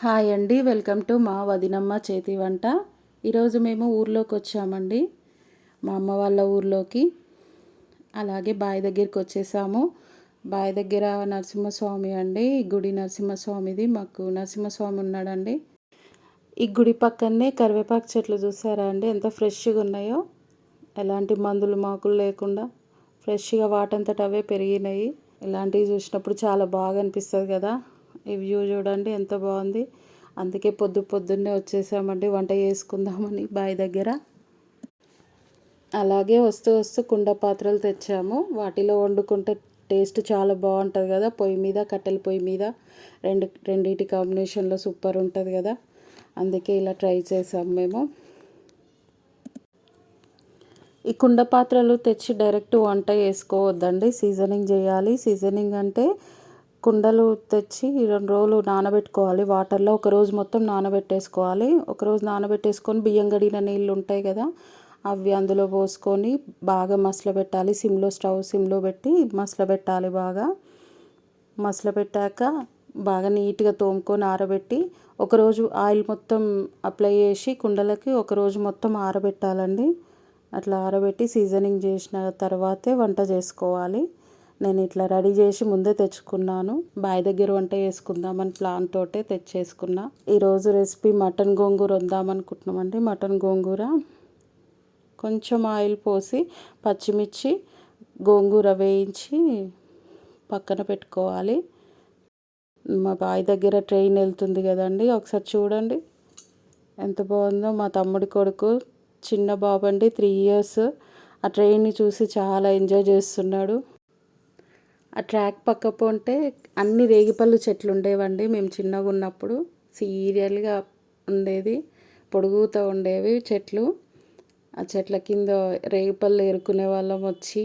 Hi అండి, welcome to మా వదినమ్మ చేతి వంట. ఈరోజు మేము ఊర్లోకి వచ్చామండి, మా అమ్మ వాళ్ళ ఊర్లోకి. అలాగే బావి దగ్గరికి వచ్చేసాము. బావి దగ్గర నరసింహస్వామి అండి, ఈ గుడి నరసింహస్వామిది. మాకు నరసింహస్వామి ఉన్నాడండి. ఈ గుడి పక్కనే కరివేపాకు చెట్లు చూసారా అండి, ఎంత ఫ్రెష్గా ఉన్నాయో. ఎలాంటి మందులు మాకులు లేకుండా ఫ్రెష్గా వాటంతట అవే పెరిగినాయి. ఇలాంటివి చూసినప్పుడు చాలా బాగా అనిపిస్తుంది కదా. ఈ వ్యూ చూడండి ఎంత బాగుంది. అందుకే పొద్దున్నే వచ్చేసామండి వంట చేసుకుందామని బావి దగ్గర. అలాగే వస్తూ కుండ పాత్రలు తెచ్చాము. వాటిలో వండుకుంటే టేస్ట్ చాలా బాగుంటుంది కదా. పొయ్యి మీద, కట్టెల పొయ్యి మీద రెండింటి కాంబినేషన్లో సూపర్ ఉంటుంది కదా. అందుకే ఇలా ట్రై చేసాము మేము. ఈ కుండ పాత్రలు తెచ్చి డైరెక్ట్ వంట చేసుకోవద్దండి, సీజనింగ్ చేయాలి. సీజనింగ్ అంటే కుండలు తెచ్చి 2 రోజులు నానబెట్టుకోవాలి వాటర్లో. ఒకరోజు మొత్తం నానబెట్టేసుకోవాలి. ఒకరోజు నానబెట్టేసుకొని బియ్యం కడిగిన నీళ్ళు ఉంటాయి కదా, అవి అందులో పోసుకొని బాగా మసలబెట్టాలి. స్టవ్ సిమ్లో పెట్టి మసలబెట్టాలి. బాగా మసలబెట్టాక బాగా నీట్గా తోముకొని ఆరబెట్టి ఒకరోజు ఆయిల్ మొత్తం అప్లై చేసి కుండలకి ఒకరోజు మొత్తం ఆరబెట్టాలండి. అట్లా ఆరబెట్టి సీజనింగ్ చేసిన తర్వాతే వంట చేసుకోవాలి. నేను ఇట్లా రెడీ చేసి ముందే తెచ్చుకున్నాను. బావి దగ్గర వంట చేసుకుందామని ప్లాన్ తోటే తెచ్చేసుకున్నా. ఈరోజు రెసిపీ మటన్ గోంగూర వందామనుకుంటున్నామండి. మటన్ గోంగూర కొంచెం ఆయిల్ పోసి పచ్చిమిర్చి గోంగూర వేయించి పక్కన పెట్టుకోవాలి. మా బావి దగ్గర ట్రైన్ వెళ్తుంది కదండి, ఒకసారి చూడండి ఎంత బాగుందో. మా తమ్ముడి కొడుకు, చిన్న బాబు అండి, 3 years, ఆ ట్రైన్ని చూసి చాలా ఎంజాయ్ చేస్తున్నాడు. ఆ ట్రాక్ పక్క పోంటే అన్ని రేగిపళ్ళు చెట్లు ఉండేవండి. మేము చిన్నగా ఉన్నప్పుడు సీరియల్గా ఉండేది, పొడుగుతూ ఉండేవి చెట్లు. ఆ చెట్ల కింద రేగిపళ్ళు ఏరుకునే వాళ్ళం వచ్చి.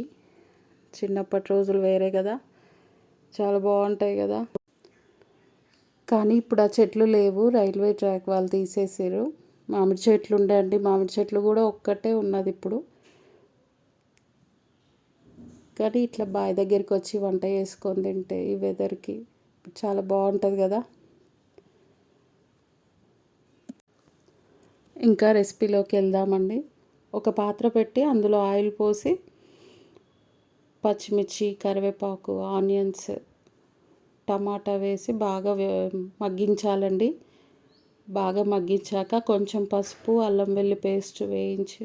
చిన్నప్పటి రోజులు వేరే కదా, చాలా బాగుంటాయి కదా. కానీ ఇప్పుడు ఆ చెట్లు లేవు, రైల్వే ట్రాక్ వాళ్ళు తీసేసారు. మామిడి చెట్లు ఉండేయండి, మామిడి చెట్లు కూడా ఒక్కటే ఉన్నది ఇప్పుడు. కానీ ఇట్లా బావి దగ్గరికి వచ్చి వంట చేసుకొని తింటే ఈ వెదర్కి చాలా బాగుంటుంది కదా. ఇంకా రెసిపీలోకి వెళ్దామండి. ఒక పాత్ర పెట్టి అందులో ఆయిల్ పోసి పచ్చిమిర్చి, కరివేపాకు, ఆనియన్స్, టమాటా వేసి బాగా మగ్గించాలండి. బాగా మగ్గించాక కొంచెం పసుపు, అల్లం వెల్లి పేస్ట్ వేయించి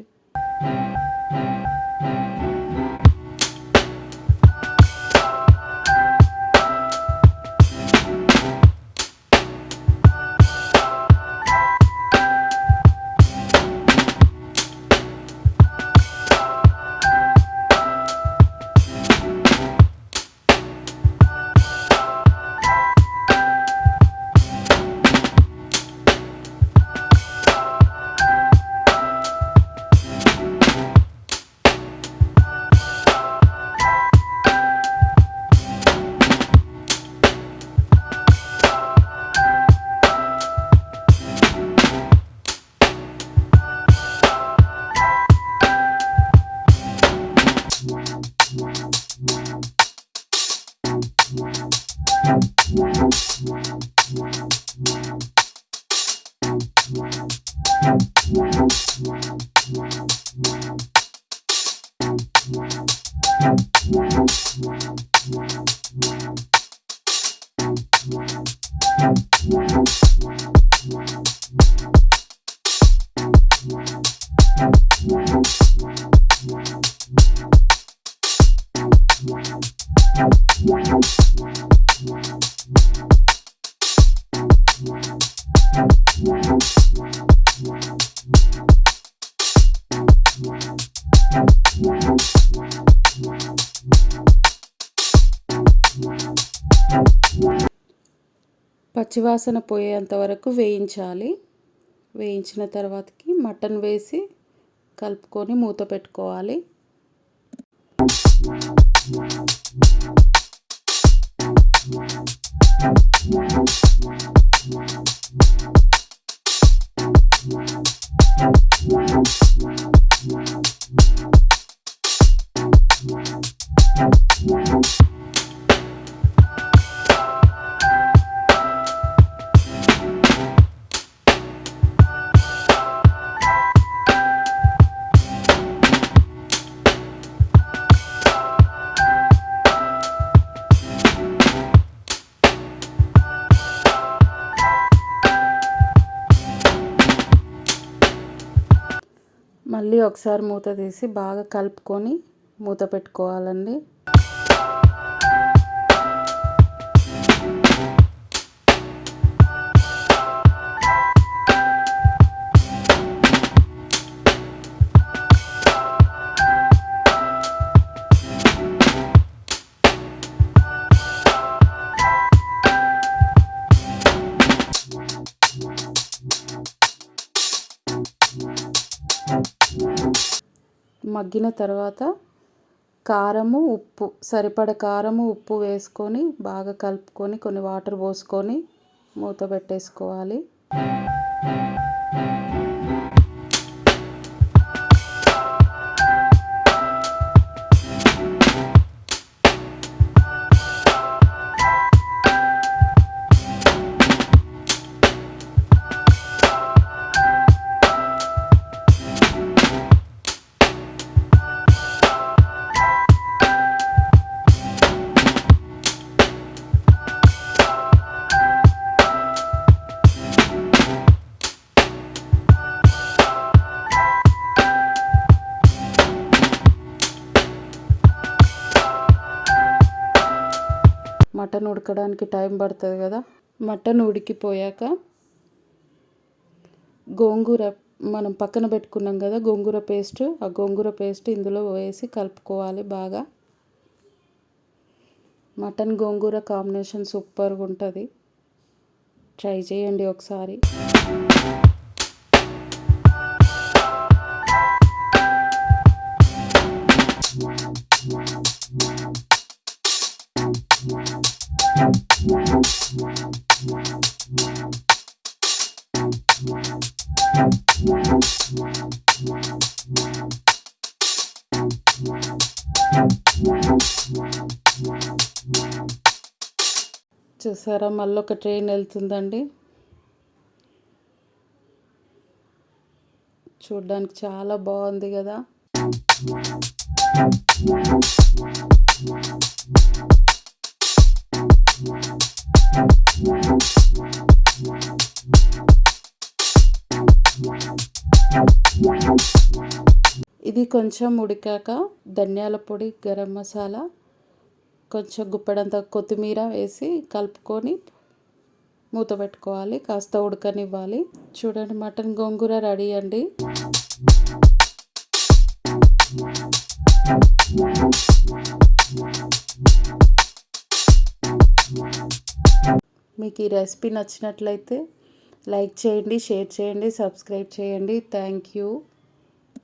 పచ్చివాసన పోయేంత వరకు వేయించాలి. వేయించిన తర్వాతకి మటన్ వేసి కలుపుకొని మూత పెట్టుకోవాలి. మళ్ళీ ఒకసారి మూత తీసి బాగా కలుపుకొని మూత పెట్టుకోవాలండి. మగ్గిన తర్వాత కారము ఉప్పు సరిపడ కారము ఉప్పు వేసుకొని బాగా కలుపుకొని కొన్ని వాటర్ పోసుకొని మూత పెట్టేసుకోవాలి. మటన్ ఉడకడానికి టైం పడుతుంది కదా. మటన్ ఉడికిపోయాక గోంగూర మనం పక్కన పెట్టుకున్నాం కదా గోంగూర పేస్ట్, ఆ గోంగూర పేస్ట్ ఇందులో వేసి కలుపుకోవాలి బాగా. మటన్ గోంగూర కాంబినేషన్ సూపర్గా ఉంటుంది, ట్రై చేయండి ఒకసారి. చూసారా మళ్ళీ ఒక ట్రైన్ వెళ్తుందండి. చూడ్డానికి చాలా బాగుంది కదా. ఇది కొంచెం ఉడికాక ధనియాల పొడి, గరం మసాలా, కొంచెం గుప్పెడంత కొత్తిమీర వేసి కలుపుకొని మూత పెట్టుకోవాలి, కాస్త ఉడకనివ్వాలి. చూడండి మటన్ గోంగూర రెడీ అండి. మీకు ఈ రెసిపీ నచ్చినట్లయితే లైక్ చేయండి, షేర్ చేయండి, సబ్స్క్రైబ్ చేయండి. Thank you.